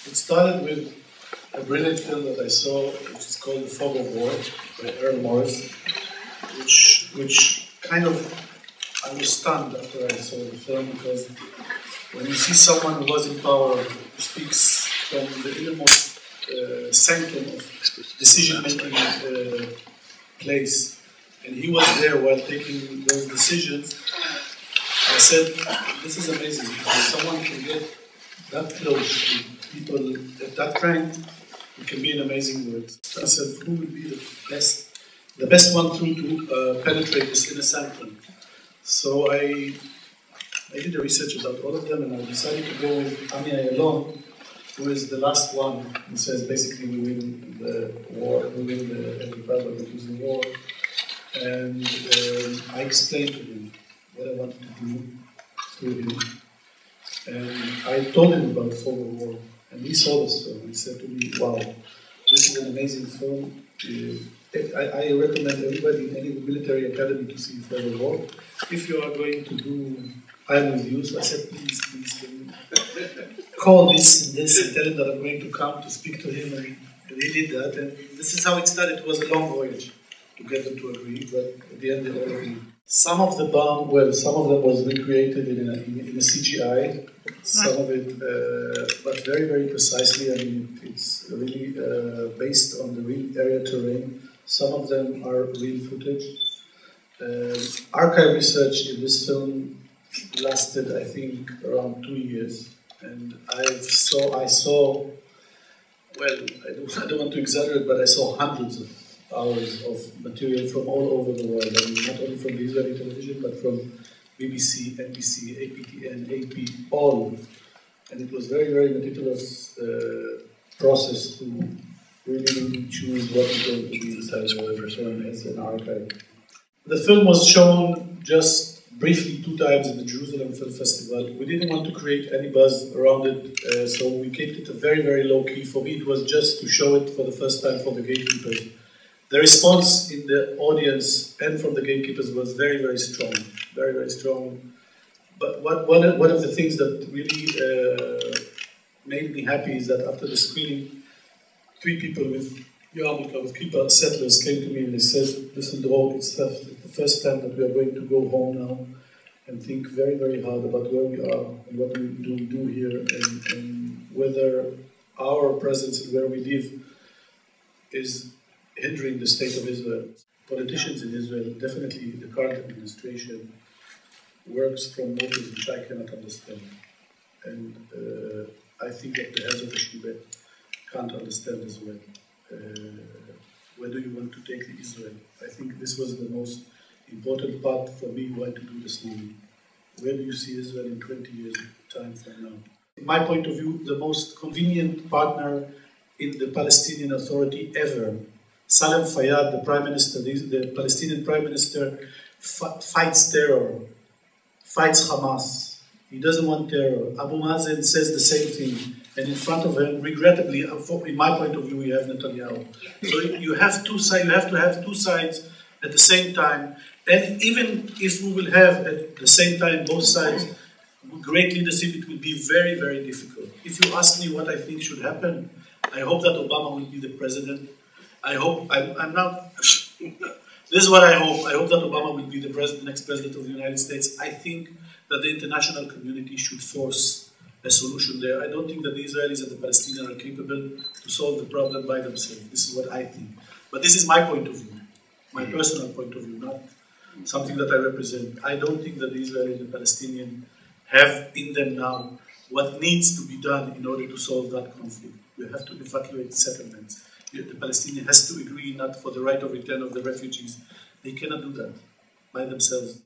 It started with a brilliant film that I saw, which is called The Fog of War by Dror Moreh, which kind of, I was stunned after I saw the film, because when you see someone who was in power, who speaks from the innermost sanctum of decision-making place, and he was there while taking those decisions, I said, this is amazing. If someone can get that close to people at that rank, it can be an amazing word. I said, who would be the best one through to penetrate this inner sanctum? So I did the research about all of them, and I decided to go with Ami Ayalon, who is the last one, who says basically we win the war, we win the Republic, we lose the war. And I explained to him what I wanted to do through him. And I told him about Fog of War, and he saw this film. He said to me, wow, this is an amazing film. I recommend everybody in any military academy to see Fog of War. If you are going to do I'm with you, so I said, please, can you call this and tell him that I'm going to come to speak to him, and he did that, and this is how it started. It was a long voyage to get them to agree, but at the end they all agreed. Some of them was recreated in a CGI, some of it, but very, very precisely. I mean, it's really based on the real area terrain. Some of them are real footage. Archive research in this film lasted, I think, around 2 years, and I saw, well, I don't want to exaggerate, but I saw hundreds of hours of material from all over the world. I mean, not only from the Israeli television, but from BBC, NBC, APTN, AP, all. And it was very, very meticulous process to really choose what is going to be inside the film as an archive. The film was shown just briefly 2 times at the Jerusalem Film Festival. We didn't want to create any buzz around it, so we kept it a very, very low key. For me, it was just to show it for the first time for the gatekeepers. The response in the audience and from the gatekeepers was very, very strong, very, very strong. But one of the things that really made me happy is that after the screening, 3 people with Kippah settlers came to me and they said, listen, Dror, it's the first time that we are going to go home now and think very, very hard about where we are and what we do here, and whether our presence and where we live is hindering the state of Israel. Politicians in Israel, definitely the current administration, works from motives which I cannot understand. And I think that the heads of the Shin Bet can't understand as well. Where do you want to take Israel? I think this was the most important part for me why to do this movie. Where do you see Israel in 20 years time from now? In my point of view, the most convenient partner in the Palestinian Authority ever. Salem Fayyad, the Prime Minister, the Palestinian Prime Minister, fights terror, fights Hamas. He doesn't want terror. Abu Mazen says the same thing. And in front of him, regrettably, in my point of view, we have Netanyahu. So you have two sides. You have to have 2 sides at the same time. And even if we will have at the same time both sides, great leadership, it will be very, very difficult. If you ask me what I think should happen, I hope that Obama will be the president. I hope, I'm not, this is what I hope. I hope that Obama will be the next president of the United States. I think that the international community should force a solution there. I don't think that the Israelis and the Palestinians are capable to solve the problem by themselves. This is what I think. But this is my point of view, my personal point of view, not something that I represent. I don't think that the Israelis and the Palestinians have in them now what needs to be done in order to solve that conflict. We have to evacuate settlements. The Palestinian has to agree not for the right of return of the refugees. They cannot do that by themselves.